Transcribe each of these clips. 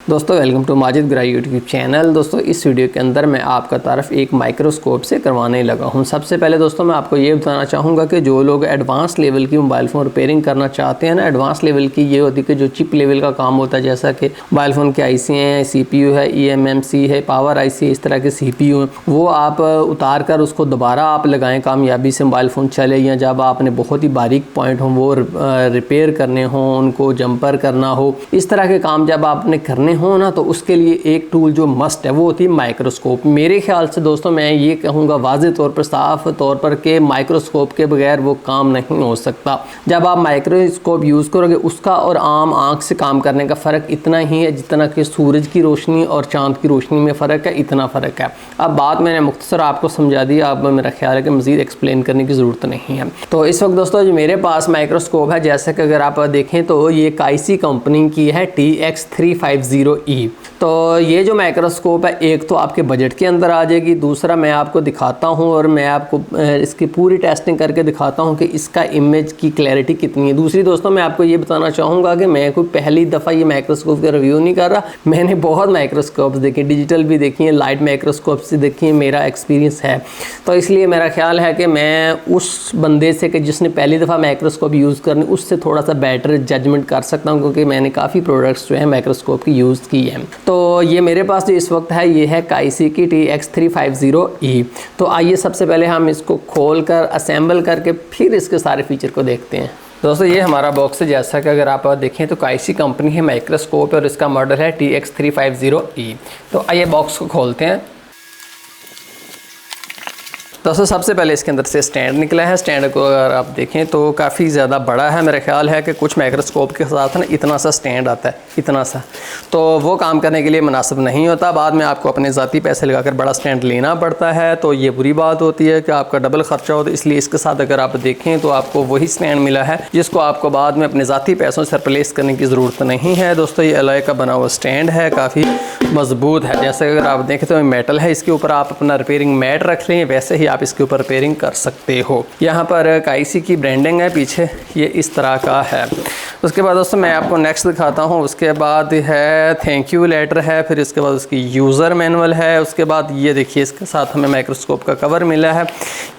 दोस्तों welcome to Majid ग्राई YouTube channel. दोस्तों इस वीडियो के अंदर मैं आपका तारफ़ एक माइक्रोस्कोप से करवाने लगा हूं। सबसे पहले दोस्तों मैं आपको ये बताना चाहूँगा कि जो लोग एडवांस लेवल की मोबाइल फ़ोन रिपेयरिंग करना चाहते हैं ना, एडवांस लेवल की ये होती है कि जो चिप लेवल का काम होता है, जैसा कि मोबाइल फ़ोन के IC हैं, CPU है, eMMC है, पावर IC है, इस तरह के CPU हैं, वो आप उतार कर उसको दोबारा आप लगाएँ कामयाबी से मोबाइल फ़ोन चले, या जब आपने बहुत ही बारीक पॉइंट हो वो रिपेयर करने हों, उनको जंपर करना हो, इस तरह के काम जब आपने करने हो ना, तो उसके लिए एक टूल जो मस्ट है वो होती है माइक्रोस्कोप। मेरे ख्याल से दोस्तों मैं ये कहूँगा वाज़े तौर पर, साफ तौर पर, कि माइक्रोस्कोप के बगैर वो काम नहीं हो सकता। जब आप माइक्रोस्कोप यूज़ करोगे, उसका और आम आँख से काम करने का फ़र्क इतना ही है जितना कि सूरज की रोशनी और चाँद की रोशनी में फ़र्क है, इतना फ़र्क है। अब बात मैंने मुख्तसर आपको समझा दी, अब मेरा ख्याल है कि मज़ीद एक्सप्लेन करने की ज़रूरत नहीं है। तो इस वक्त दोस्तों जो मेरे पास माइक्रोस्कोप है, जैसे कि अगर आप देखें तो ये काइसी कंपनी की है TX350E। तो ये जो माइक्रोस्कोप है, एक तो आपके बजट के अंदर आ जाएगी, दूसरा मैं आपको दिखाता हूँ और मैं आपको इसकी पूरी टेस्टिंग करके दिखाता हूँ कि इसका इमेज की क्लैरिटी कितनी है। दूसरी दोस्तों मैं आपको ये बताना चाहूँगा कि मैं कोई पहली दफ़ा ये माइक्रोस्कोप का रिव्यू नहीं कर रहा, मैंने बहुत माइक्रोस्कोप्स देखे, डिजिटल भी देखी हैं, लाइट माइक्रोस्कोप से देखी हैं, मेरा एक्सपीरियंस है। तो इसलिए मेरा ख्याल है कि मैं उस बंदे से कि जिसने पहली दफ़ा माइक्रोस्कोप यूज़ करनी, उससे थोड़ा सा बेटर जजमेंट कर सकता हूँ, क्योंकि मैंने काफ़ी प्रोडक्ट्स जो है माइक्रोस्कोप की यूज़ की है। तो ये मेरे पास जो इस वक्त है ये है काइसी की TX350E। तो आइए सबसे पहले हम इसको खोल कर असेंबल करके फिर इसके सारे फीचर को देखते हैं। दोस्तों ये हमारा बॉक्स है, जैसा कि अगर आप देखें तो काइसी कंपनी है माइक्रोस्कोप और इसका मॉडल है TX350E। तो आइए बॉक्स को खोलते हैं। दोस्तों सबसे पहले इसके अंदर से स्टैंड निकला है। स्टैंड को अगर आप देखें तो काफ़ी ज़्यादा बड़ा है। मेरा ख्याल है कि कुछ माइक्रोस्कोप के साथ ना इतना सा स्टैंड आता है, इतना सा, तो वो काम करने के लिए मुनासिब नहीं होता। बाद में आपको अपने ज़ाती पैसे लगाकर बड़ा स्टैंड लेना पड़ता है, तो ये बुरी बात होती है कि आपका डबल ख़र्चा हो। तो इसलिए इसके साथ अगर आप देखें तो आपको वही स्टैंड मिला है जिसको आपको बाद में अपने ज़ाती पैसों से रिप्लेस करने की ज़रूरत नहीं है। दोस्तों ये अलॉय का बना हुआ स्टैंड है, काफ़ी मज़बूत है। जैसे अगर आप देखें तो मेटल है, इसके ऊपर आप अपना रिपेयरिंग मैट रख लें, वैसे ही आप इसके ऊपर रिपेयरिंग कर सकते हो। यहाँ पर काइसी की ब्रांडिंग है पीछे, ये इस तरह का है। उसके बाद दोस्तों मैं आपको नेक्स्ट दिखाता हूँ। उसके बाद है थैंक यू लेटर है, फिर इसके बाद उसकी यूज़र मैनुअल है। उसके बाद ये देखिए इसके साथ हमें माइक्रोस्कोप का कवर मिला है,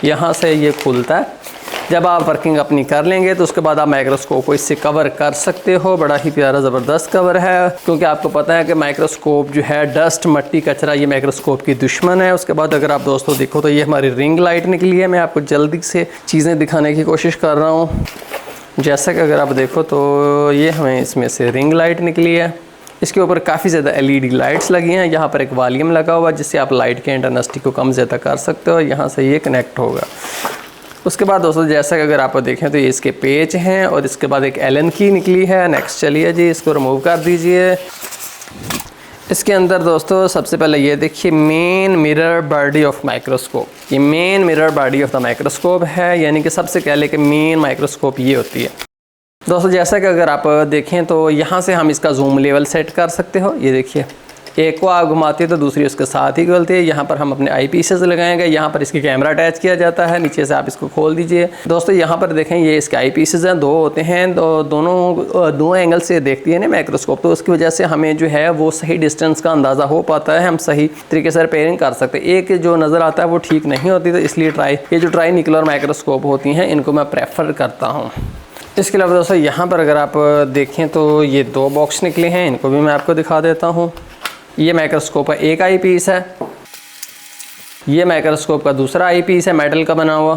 यहाँ से ये खुलता है। जब आप वर्किंग अपनी कर लेंगे तो उसके बाद आप माइक्रोस्कोप को इससे कवर कर सकते हो। बड़ा ही प्यारा ज़बरदस्त कवर है, क्योंकि आपको पता है कि माइक्रोस्कोप जो है डस्ट, मट्टी, कचरा ये माइक्रोस्कोप की दुश्मन है। उसके बाद अगर आप दोस्तों देखो तो ये हमारी रिंग लाइट निकली है। मैं आपको जल्दी से चीज़ें दिखाने की कोशिश कर रहा हूँ। जैसा कि अगर आप देखो तो ये हमें इसमें से रिंग लाइट निकली है। इसके ऊपर काफ़ी ज़्यादा LED लाइट्स लगी हैं। यहाँ पर एक वॉल्यूम लगा हुआ जिससे आप लाइट के इंटेंसिटी को कम ज़्यादा कर सकते हो। यहाँ से ये कनेक्ट होगा। उसके बाद दोस्तों जैसा कि अगर आप देखें तो ये इसके पेच हैं और इसके बाद एक एलन की निकली है। नेक्स्ट चलिए जी, इसको रिमूव कर दीजिए। इसके अंदर दोस्तों सबसे पहले ये देखिए main mirror body of microscope. ये main mirror body of the microscope है, यानी कि सबसे पहले कि मेन माइक्रोस्कोप ये होती है। दोस्तों जैसा कि अगर आप देखें तो यहाँ से हम इसका जूम लेवल सेट कर सकते हो। ये देखिए, एक को आप घुमाते हैं तो दूसरी उसके साथ ही खुलती है। यहाँ पर हम अपने आई पीसेस लगाएंगे। यहाँ पर इसकी कैमरा अटैच किया जाता है, नीचे से आप इसको खोल दीजिए। दोस्तों यहाँ पर देखें ये इसके आई पीसेस हैं, दो होते हैं, दो एंगल से देखती है ना माइक्रोस्कोप, तो उसकी वजह से हमें जो है वो सही डिस्टेंस का अंदाज़ा हो पाता है, हम सही तरीके से रिपेयरिंग कर सकते हैं। एक जो नज़र आता है वो ठीक नहीं होती, तो इसलिए ये जो ट्राई निकुलर माइक्रोस्कोप होती हैं इनको मैं प्रेफर करता हूँ। इसके अलावा दोस्तों यहाँ पर अगर आप देखें तो ये दो बॉक्स निकले हैं, इनको भी मैं आपको दिखा देता हूँ। ये माइक्रोस्कोप का एक आई पीस है, ये माइक्रोस्कोप का दूसरा आई पीस है, मेटल का बना हुआ।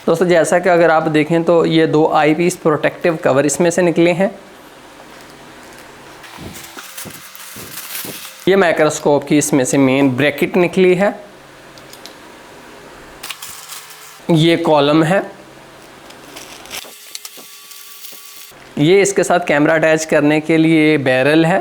दोस्तों जैसा कि अगर आप देखें तो ये दो आई पीस प्रोटेक्टिव कवर इसमें से निकले हैं। ये माइक्रोस्कोप की इसमें से मेन ब्रैकेट निकली है। ये कॉलम है, ये इसके साथ कैमरा अटैच करने के लिए बैरल है।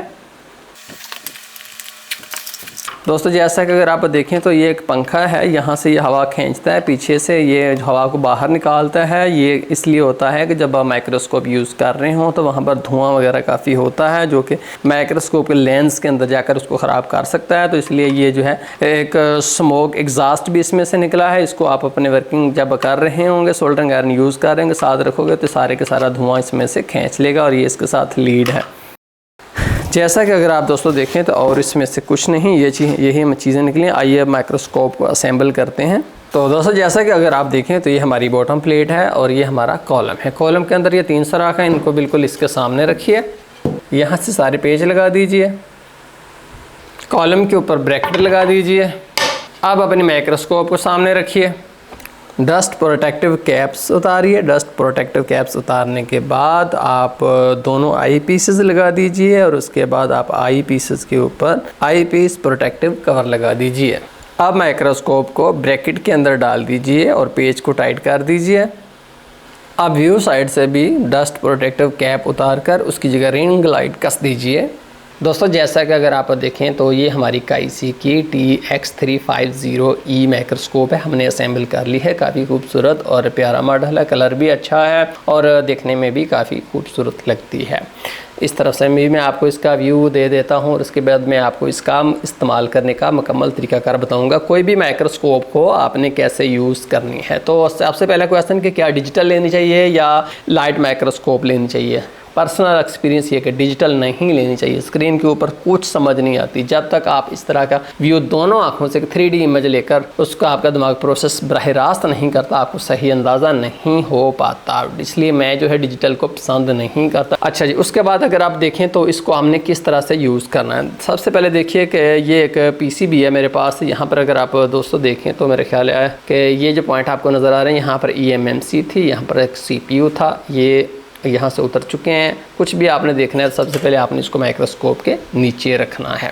दोस्तों जैसा कि अगर आप देखें तो ये एक पंखा है, यहाँ से ये हवा खींचता है, पीछे से ये हवा को बाहर निकालता है। ये इसलिए होता है कि जब आप माइक्रोस्कोप यूज़ कर रहे हो तो वहाँ पर धुआं वगैरह काफ़ी होता है, जो कि माइक्रोस्कोप के लेंस के अंदर जाकर उसको ख़राब कर सकता है। तो इसलिए ये जो है एक स्मोक एग्जॉस्ट भी इसमें से निकला है। इसको आप अपने वर्किंग जब कर रहे होंगे, सोल्डरिंग आयरन यूज़ कर रहे होंगे, साथ रखोगे तो सारे के सारा धुआँ इसमें से खींच लेगा। और ये इसके साथ लीड है। जैसा कि अगर आप दोस्तों देखें तो और इसमें से कुछ नहीं, यही चीज़ें निकली। आइए माइक्रोस्कोप को असेंबल करते हैं। तो दोस्तों जैसा कि अगर आप देखें तो ये हमारी बॉटम प्लेट है और ये हमारा कॉलम है। कॉलम के अंदर ये 3 सुराख हैं, इनको बिल्कुल इसके सामने रखिए, यहाँ से सारे पेज लगा दीजिए, कॉलम के ऊपर ब्रैकेट लगा दीजिए। अब अपनी माइक्रोस्कोप को सामने रखिए, डस्ट प्रोटेक्टिव कैप्स उतारिए। डस्ट प्रोटेक्टिव कैप्स उतारने के बाद आप दोनों आई पीसेस लगा दीजिए और उसके बाद आप आई पीसेस के ऊपर आई पीस प्रोटेक्टिव कवर लगा दीजिए। अब माइक्रोस्कोप को ब्रैकेट के अंदर डाल दीजिए और पेज को टाइट कर दीजिए। अब व्यू साइड से भी डस्ट प्रोटेक्टिव कैप उतार कर उसकी जगह रिंग लाइट कस दीजिए। दोस्तों जैसा कि अगर आप देखें तो ये हमारी काईसी की TX350E माइक्रोस्कोप है, हमने असेंबल कर ली है। काफ़ी खूबसूरत और प्यारा मॉडल है, कलर भी अच्छा है और देखने में भी काफ़ी खूबसूरत लगती है। इस तरफ से मैं आपको इसका व्यू दे देता हूँ और उसके बाद मैं आपको इसका इस्तेमाल करने का मुकम्मल तरीकाकार बताऊँगा। कोई भी माइक्रोस्कोप को आपने कैसे यूज़ करनी है। तो सबसे पहला क्वेश्चन कि क्या डिजिटल लेनी चाहिए या लाइट माइक्रोस्कोप लेनी चाहिए। पर्सनल एक्सपीरियंस ये कि डिजिटल नहीं लेनी चाहिए। स्क्रीन के ऊपर कुछ समझ नहीं आती जब तक आप इस तरह का व्यू दोनों आँखों से 3D इमेज लेकर उसका आपका दिमाग प्रोसेस बराह रास्त नहीं करता, आपको सही अंदाज़ा नहीं हो पाता। इसलिए मैं जो है डिजिटल को पसंद नहीं करता। अच्छा जी, उसके बाद अगर आप देखें तो इसको हमने किस तरह से यूज़ करना है। सबसे पहले देखिए कि ये एक PCB है मेरे पास। यहाँ पर अगर आप दोस्तों देखें तो मेरे ख्याल है कि ये जो पॉइंट आपको नज़र आ रहे हैं, यहाँ पर eMMC थी, यहाँ पर एक CPU था, ये यहाँ से उतर चुके हैं। कुछ भी आपने देखना है सबसे पहले आपने इसको माइक्रोस्कोप के नीचे रखना है।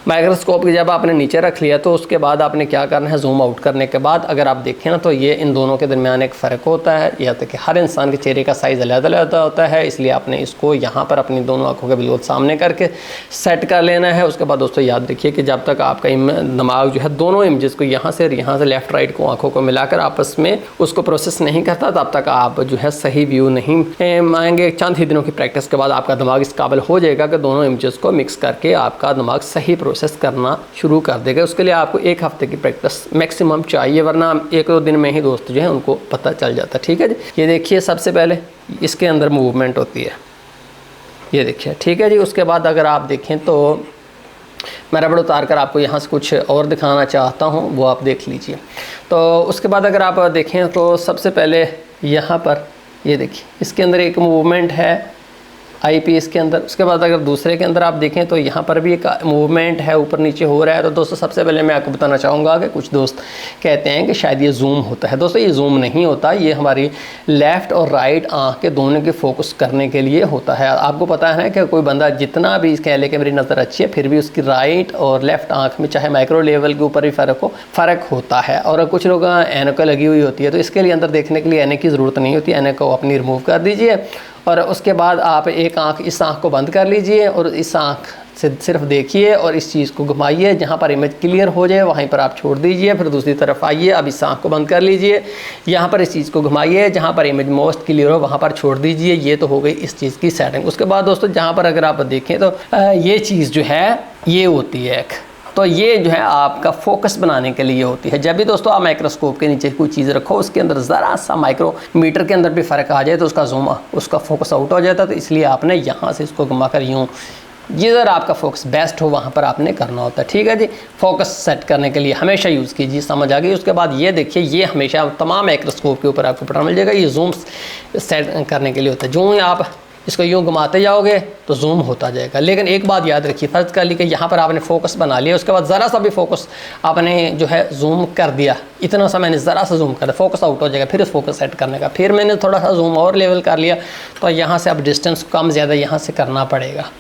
माइक्रोस्कोप की जब आपने नीचे रख लिया तो उसके बाद आपने क्या करना है, जूम आउट करने के बाद अगर आप देखें ना तो ये इन दोनों के दरमियान एक फ़र्क होता है। यह तक कि हर इंसान के चेहरे का साइज़ अलग-अलग होता है, इसलिए आपने इसको यहाँ पर अपनी दोनों आँखों के बिल्कुल सामने करके सेट कर लेना है। उसके बाद दोस्तों याद रखिए कि जब तक आपका दिमाग जो है दोनों इमेजेस को यहाँ से लेफ़्ट राइट को आँखों को मिलाकर आपस में उसको प्रोसेस नहीं करता, तब तक आप जो है सही व्यू नहीं आएंगे। चंद ही दिनों की प्रैक्टिस के बाद आपका दिमाग इस काबिल हो जाएगा कि दोनों इमेजेस को मिक्स करके आपका दिमाग सही प्रोसेस करना शुरू कर देगा। उसके लिए आपको 1 हफ्ते की प्रैक्टिस मैक्सिमम चाहिए, वरना 1-2 दिन में ही दोस्त जो है उनको पता चल जाता है। ठीक है जी, ये देखिए सबसे पहले इसके अंदर मूवमेंट होती है, ये देखिए। ठीक है जी, उसके बाद अगर आप देखें तो मैं रबड़ उतार कर आपको यहाँ से कुछ और दिखाना चाहता हूँ, वो आप देख लीजिए। तो उसके बाद अगर आप देखें तो सबसे पहले यहाँ पर ये देखिए इसके अंदर एक मूवमेंट है आई पीस के अंदर। उसके बाद अगर दूसरे के अंदर आप देखें तो यहाँ पर भी एक मूवमेंट है, ऊपर नीचे हो रहा है। तो दोस्तों सबसे पहले मैं आपको बताना चाहूँगा कि कुछ दोस्त कहते हैं कि शायद ये जूम होता है। दोस्तों ये जूम नहीं होता, ये हमारी लेफ़्ट और राइट आँख के दोनों के फोकस करने के लिए होता है। आपको पता है कि कोई बंदा जितना भी कह ले कि मेरी नज़र अच्छी है, फिर भी उसकी राइट और लेफ़्ट आँख में चाहे माइक्रो लेवल के ऊपर भी फ़र्क होता है। और कुछ लोग ऐनक लगी हुई होती है, तो इसके लिए अंदर देखने के लिए ऐनक की ज़रूरत नहीं होती। ऐनक को अपनी रिमूव कर दीजिए और उसके बाद आप एक आँख, इस आँख को बंद कर लीजिए और इस आँख से सिर्फ देखिए और इस चीज़ को घुमाइए। जहाँ पर इमेज क्लियर हो जाए वहीं पर आप छोड़ दीजिए, फिर दूसरी तरफ आइए। अब इस आँख को बंद कर लीजिए, यहाँ पर इस चीज़ को घुमाइए, जहाँ पर इमेज मोस्ट क्लियर हो वहाँ पर छोड़ दीजिए। ये तो हो गई इस चीज़ की सेटिंग। उसके बाद दोस्तों जहाँ पर अगर आप देखें तो ये चीज़ जो है ये होती है एक, तो ये जो है आपका फोकस बनाने के लिए होती है। जब भी दोस्तों आप माइक्रोस्कोप के नीचे कोई चीज़ रखो, उसके अंदर ज़रा सा माइक्रोमीटर के अंदर भी फ़र्क आ जाए तो उसका जूम उसका फोकस आउट हो जाता है। तो इसलिए आपने यहाँ से इसको घुमाकर यूँ जिधर आपका फोकस बेस्ट हो वहाँ पर आपने करना होता है। ठीक है जी, फोकस सेट करने के लिए हमेशा यूज़ कीजिए। समझ आ गई। उसके बाद ये देखिए, ये हमेशा तमाम माइक्रोस्कोप के ऊपर आपको पता मिल जाएगा। ये जूम सेट करने के लिए होता है। जो आप इसको यूँ घुमाते जाओगे तो जूम होता जाएगा। लेकिन एक बात याद रखिए, फ़र्ज़ कर ली कि यहाँ पर आपने फोकस बना लिया, उसके बाद ज़रा सा भी फोकस आपने जो है जूम कर दिया, इतना सा मैंने ज़रा सा जूम कर दिया, फोकस आउट हो जाएगा। फिर उस फोकस सेट करने का फिर मैंने थोड़ा सा जूम और लेवल कर लिया, तो यहाँ से अब डिस्टेंस कम ज़्यादा यहाँ से करना पड़ेगा।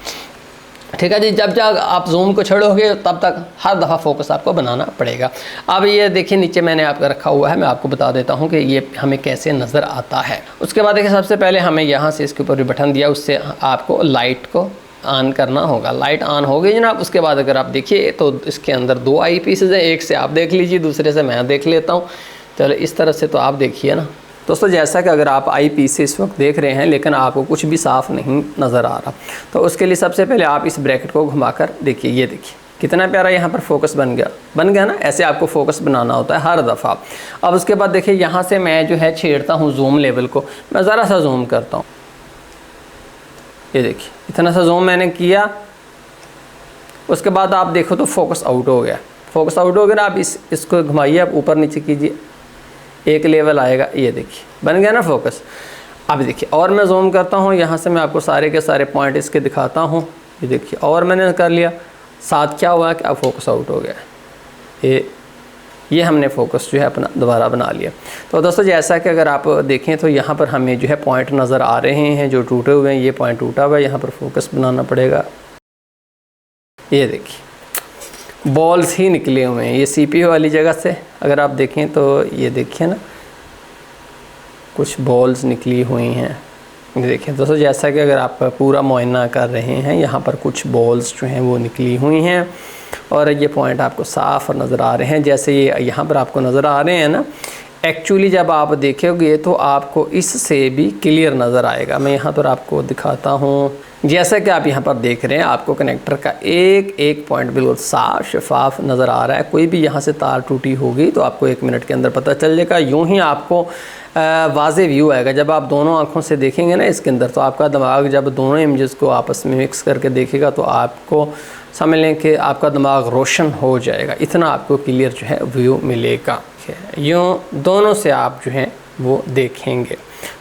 ठीक है जी, जब जब आप जूम को छोड़ोगे तब तक हर दफ़ा फोकस आपको बनाना पड़ेगा। अब ये देखिए नीचे मैंने आपका रखा हुआ है, मैं आपको बता देता हूँ कि ये हमें कैसे नज़र आता है। उसके बाद देखिए सबसे पहले हमें यहाँ से इसके ऊपर भी बटन दिया, उससे आपको लाइट को ऑन करना होगा। लाइट ऑन हो गई जनाब। उसके बाद अगर आप देखिए तो इसके अंदर 2 आई पीसेज हैं, एक से आप देख लीजिए, दूसरे से मैं देख लेता हूँ। चलो इस तरह से तो आप देखिए ना दोस्तों, जैसा कि अगर आप आई पीस से इस वक्त देख रहे हैं लेकिन आपको कुछ भी साफ़ नहीं नज़र आ रहा, तो उसके लिए सबसे पहले आप इस ब्रैकेट को घुमाकर देखिए। ये देखिए कितना प्यारा यहाँ पर फोकस बन गया ना। ऐसे आपको फोकस बनाना होता है हर दफ़ा। अब उसके बाद देखिए यहाँ से मैं जो है छेड़ता हूँ जूम लेवल को, मैं ज़रा सा जूम करता हूँ। ये देखिए इतना सा जूम मैंने किया उसके बाद आप देखो तो फोकस आउट हो गया। फोकस आउट हो गया ना, आप इसको घुमाइए, आप ऊपर नीचे कीजिए, एक लेवल आएगा, ये देखिए बन गया ना फोकस। अब देखिए और मैं जूम करता हूँ, यहाँ से मैं आपको सारे के सारे पॉइंट इसके दिखाता हूँ। ये देखिए और मैंने कर लिया, साथ क्या हुआ कि अब फोकस आउट हो गया। ये हमने फोकस जो है अपना दोबारा बना लिया। तो दोस्तों जैसा कि अगर आप देखें तो यहाँ पर हमें जो है पॉइंट नज़र आ रहे हैं जो टूटे हुए हैं। ये पॉइंट टूटा हुआ है, यहाँ पर फोकस बनाना पड़ेगा। ये देखिए बॉल्स ही निकले हुए हैं ये CPU वाली जगह से। अगर आप देखें तो ये देखिए ना, कुछ बॉल्स निकली हुई हैं। देखिए दोस्तों जैसा कि अगर आप पूरा मुआयना कर रहे हैं, यहाँ पर कुछ बॉल्स जो हैं वो निकली हुई हैं और ये पॉइंट आपको साफ नज़र आ रहे हैं। जैसे ये यहाँ पर आपको नज़र आ रहे हैं ना, एक्चुअली जब आप देखोगे तो आपको इससे भी क्लियर नज़र आएगा। मैं यहाँ पर आपको दिखाता हूँ। जैसा कि आप यहाँ पर देख रहे हैं, आपको कनेक्टर का एक एक पॉइंट बिल्कुल साफ शफाफ नज़र आ रहा है। कोई भी यहाँ से तार टूटी होगी तो आपको 1 मिनट के अंदर पता चल जाएगा। यूँ ही आपको वाज़े व्यू आएगा जब आप दोनों आँखों से देखेंगे ना इसके अंदर। तो आपका दिमाग जब दोनों इमेजेस को आपस में मिक्स करके देखेगा तो आपको समझ लें कि आपका दिमाग रोशन हो जाएगा। इतना आपको क्लियर जो है व्यू मिलेगा। यूँ दोनों से आप जो है वो देखेंगे।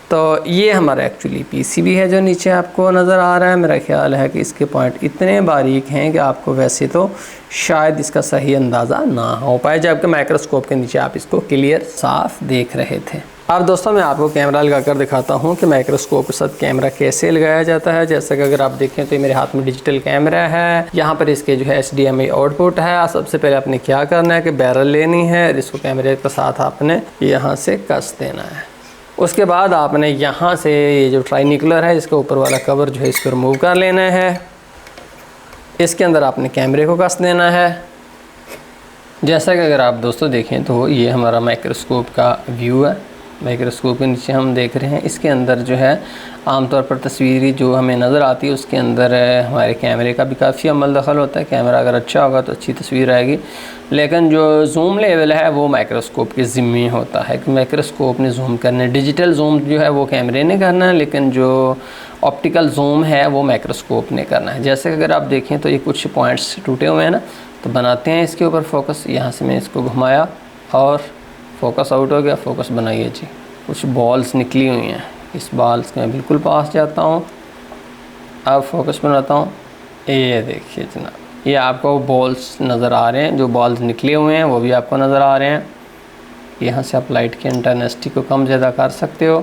तो ये हमारा एक्चुअली PCB है जो नीचे आपको नज़र आ रहा है। मेरा ख्याल है कि इसके पॉइंट इतने बारीक हैं कि आपको वैसे तो शायद इसका सही अंदाज़ा ना हो पाए, जबकि माइक्रोस्कोप के नीचे आप इसको क्लियर साफ देख रहे थे। अब दोस्तों मैं आपको कैमरा लगाकर दिखाता हूँ कि माइक्रोस्कोप के साथ कैमरा कैसे लगाया जाता है। जैसे कि अगर आप देखें तो ये मेरे हाथ में डिजिटल कैमरा है। यहाँ पर इसके जो है HDMI आउटपुट है। सबसे पहले आपने क्या करना है कि बैरल लेनी है, इसको कैमरे के साथ आपने यहाँ से कस देना है। उसके बाद आपने यहाँ से ये जो ट्राइनिकुलर है इसका ऊपर वाला कवर जो है इसको रिमूव कर लेना है। इसके अंदर आपने कैमरे को कस देना है। जैसा कि अगर आप दोस्तों देखें तो ये हमारा माइक्रोस्कोप का व्यू है। माइक्रोस्कोप के नीचे हम देख रहे हैं, इसके अंदर जो है आमतौर पर तस्वीरी जो हमें नज़र आती है उसके अंदर हमारे कैमरे का भी काफ़ी अमल दखल होता है। कैमरा अगर अच्छा होगा तो अच्छी तस्वीर आएगी, लेकिन जो जूम लेवल है वो माइक्रोस्कोप के ज़िम्मे होता है कि माइक्रोस्कोप ने जूम करना है। डिजिटल जूम जो है वो कैमरे ने करना है, लेकिन जो ऑप्टिकल जूम है वो माइक्रोस्कोप ने करना है। जैसे अगर आप देखें तो ये कुछ पॉइंट्स टूटे हुए हैं ना, तो बनाते हैं इसके ऊपर फोकस। यहाँ से मैं इसको घुमाया और फोकस आउट हो गया। फोकस बनाइए जी। कुछ बॉल्स निकली हुई हैं, इस बॉल्स के मैं बिल्कुल पास जाता हूँ। अब फोकस बनाता हूँ। ये देखिए जनाब, ये आपको बॉल्स नज़र आ रहे हैं, जो बॉल्स निकले हुए हैं वो भी आपको नज़र आ रहे हैं। यहाँ से आप लाइट की इंटेंसिटी को कम ज़्यादा कर सकते हो।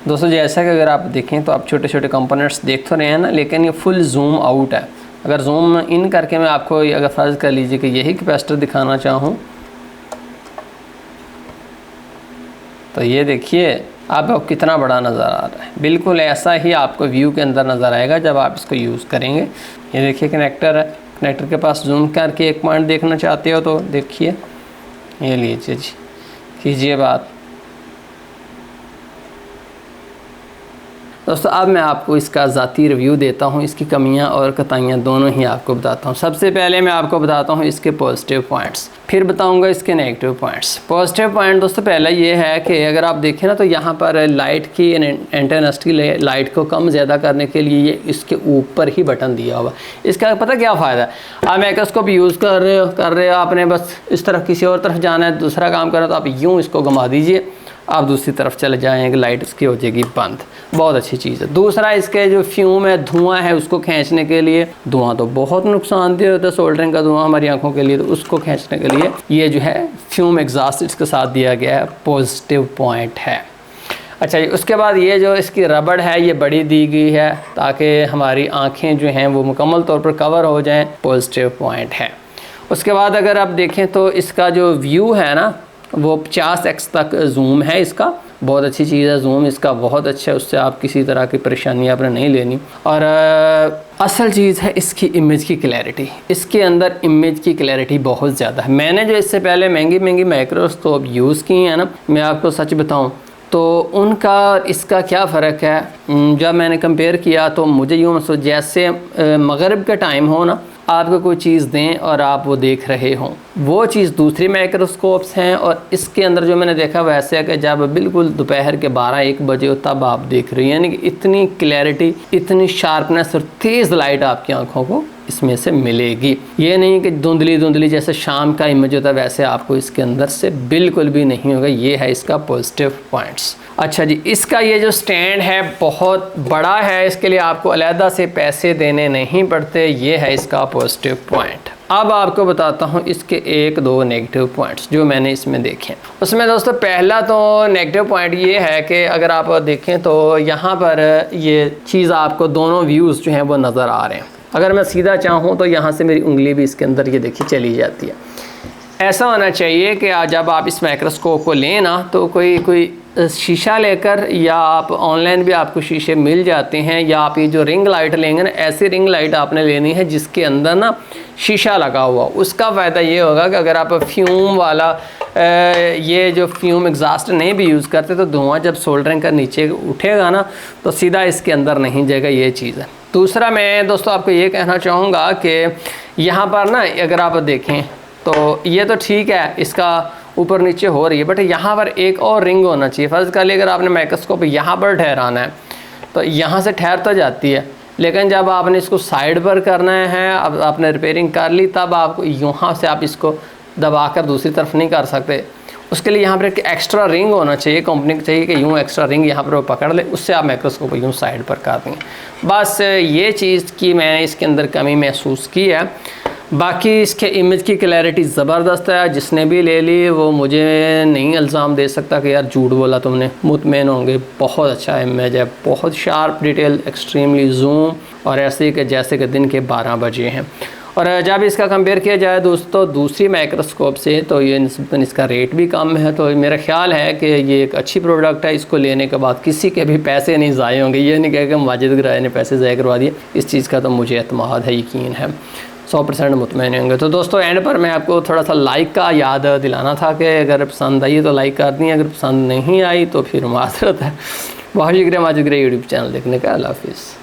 दोस्तों जैसा कि अगर आप देखें तो आप छोटे छोटे कंपोनेंट्स देख तो रहे हैं ना, लेकिन ये फुल जूम आउट है। अगर जूम इन करके मैं आपको अगर फ़र्ज़ कर लीजिए कि यही कैपेसिटर दिखाना चाहूँ तो ये देखिए आपको कितना बड़ा नज़र आ रहा है। बिल्कुल ऐसा ही आपको व्यू के अंदर नज़र आएगा जब आप इसको यूज़ करेंगे। ये देखिए कनेक्टर है, कनेक्टर के पास जूम करके एक पॉइंट देखना चाहते हो तो देखिए, ये लीजिए जी, कीजिए बात। दोस्तों अब मैं आपको इसका ज़ाती रिव्यू देता हूँ, इसकी कमियाँ और कताइयाँ दोनों ही आपको बताता हूँ। सबसे पहले मैं आपको बताता हूँ इसके पॉजिटिव पॉइंट्स, फिर बताऊँगा इसके नेगेटिव पॉइंट्स। पॉजिटिव पॉइंट दोस्तों पहला ये है कि अगर आप देखें ना तो यहाँ पर लाइट की इंटेंसिटी लाइट को कम ज़्यादा करने के लिए ये इसके ऊपर ही बटन दिया हुआ। इसका पता क्या फ़ायदा है, आप माइक्रोस्कोप यूज़ कर रहे हो, आपने बस इस तरफ किसी और तरफ जाना है, दूसरा काम करना, तो आप यूँ इसको घुमा दीजिए, आप दूसरी तरफ चले जाएंगे, लाइट इसकी हो जाएगी बंद। बहुत अच्छी चीज़ है। दूसरा इसके जो फ्यूम है, धुआं है, उसको खींचने के लिए, धुआं तो बहुत नुकसानदेह होता है, सोल्डरिंग का धुआं हमारी आंखों के लिए, तो उसको खींचने के लिए ये जो है फ्यूम एग्जॉस्ट इसके साथ दिया गया है, पॉजिटिव पॉइंट है। अच्छा जी, उसके बाद ये जो इसकी रबड़ है ये बड़ी दी गई है ताकि हमारी आँखें जो हैं वो मुकम्मल तौर पर कवर हो जाएँ, पॉजिटिव पॉइंट है। उसके बाद अगर आप देखें तो इसका जो व्यू है ना वो 50x तक जूम है इसका, बहुत अच्छी चीज़ है। जूम इसका बहुत अच्छा है, उससे आप किसी तरह की परेशानी आपने नहीं लेनी। और असल चीज़ है इसकी इमेज की क्लैरिटी। इसके अंदर इमेज की क्लैरिटी बहुत ज़्यादा है। मैंने जो इससे पहले महंगी महंगी माइक्रोस्कोप यूज़ की हैं ना, मैं आपको सच बताऊँ तो उनका इसका क्या फ़र्क है। जब मैंने कंपेयर किया तो मुझे यूँ महसूस जैसे मगरिब का टाइम हो ना, आपको कोई चीज़ दें और आप वो देख रहे हों, वो चीज़ दूसरी माइक्रोस्कोप्स हैं। और इसके अंदर जो मैंने देखा वैसे है कि जब बिल्कुल दोपहर के 12-1 बजे हो तब आप देख रहे हैं, यानी कि इतनी क्लैरिटी, इतनी शार्पनेस और तेज़ लाइट आपकी आंखों को इसमें से मिलेगी। ये नहीं कि धुंधली धुंधली जैसे शाम का इमेज होता है वैसे आपको इसके अंदर से बिल्कुल भी नहीं होगा। ये है इसका पॉजिटिव पॉइंट्स। अच्छा जी, इसका ये जो स्टैंड है बहुत बड़ा है, इसके लिए आपको अलहदा से पैसे देने नहीं पड़ते। ये है इसका पॉजिटिव पॉइंट। अब आपको बताता हूँ इसके 1-2 नेगेटिव पॉइंट्स जो मैंने इसमें देखे। उसमें दोस्तों पहला तो नेगेटिव पॉइंट ये है कि अगर आप देखें तो यहाँ पर ये चीज़ आपको दोनों व्यूज़ जो हैं वो नज़र आ रहे हैं। अगर मैं सीधा चाहूँ तो यहाँ से मेरी उंगली भी इसके अंदर ये देखिए चली जाती है। ऐसा होना चाहिए कि जब आप इस माइक्रोस्कोप को लें ना तो कोई शीशा लेकर, या आप ऑनलाइन भी आपको शीशे मिल जाते हैं, या आप ये जो रिंग लाइट लेंगे ना, ऐसी रिंग लाइट आपने लेनी है जिसके अंदर ना शीशा लगा हुआ। उसका फ़ायदा ये होगा कि अगर आप फ्यूम वाला ये जो फ्यूम एग्जॉस्ट नहीं भी यूज़ करते तो धुआं जब सोल्डरिंग का नीचे उठेगा ना तो सीधा इसके अंदर नहीं जाएगा। ये चीज़ है। दूसरा मैं दोस्तों आपको ये कहना चाहूँगा कि यहाँ पर ना अगर आप देखें तो ये तो ठीक है, इसका ऊपर नीचे हो रही है, बट यहाँ पर एक और रिंग होना चाहिए। फ़र्ज़ कर लिया अगर आपने माइक्रोस्कोप यहाँ पर ठहराना है तो यहाँ से ठहर तो जाती है, लेकिन जब आपने इसको साइड पर करना है, अब आपने रिपेयरिंग कर ली, तब आपको यहाँ से आप इसको दबाकर दूसरी तरफ नहीं कर सकते। उसके लिए यहाँ पर एक एक्स्ट्रा रिंग होना चाहिए, कंपनी को चाहिए कि यूँ एक्स्ट्रा रिंग यहाँ पर वो पकड़ ले, उससे आप माइक्रोस्कोप यूँ साइड पर कर देंगे। बस ये चीज़ की मैंने इसके अंदर कमी महसूस की है। बाकी इसके इमेज की क्लैरिटी ज़बरदस्त है। जिसने भी ले ली वो मुझे नहीं इल्ज़ाम दे सकता कि यार झूठ बोला तुमने, मुतमईन होंगे। बहुत अच्छा इमेज है, बहुत शार्प डिटेल, एक्सट्रीमली जूम, और ऐसे कि जैसे कि दिन के 12 बजे हैं। और जब इसका कंपेयर किया जाए दोस्तों दूसरी माइक्रोस्कोप से तो ये निस्बतन इसका रेट भी कम है। तो मेरा ख्याल है कि ये एक अच्छी प्रोडक्ट है। इसको लेने के बाद किसी के भी पैसे नहीं ज़ाये होंगे। ये नहीं कहे कि माजिद गिराए ने पैसे ज़ाया करवा दिए, इस चीज़ का तो मुझे एतमाद है, यकीन है, 100% मुतमईन होंगे। तो दोस्तों एंड पर मैं आपको थोड़ा सा लाइक का याद दिलाना था कि अगर पसंद आई तो लाइक कर दी, अगर पसंद नहीं आई तो फिर माजरत है। बहुत शुक्रिया माजिद गिराए यूट्यूब चैनल देखने का। अल्लाह हाफिज़।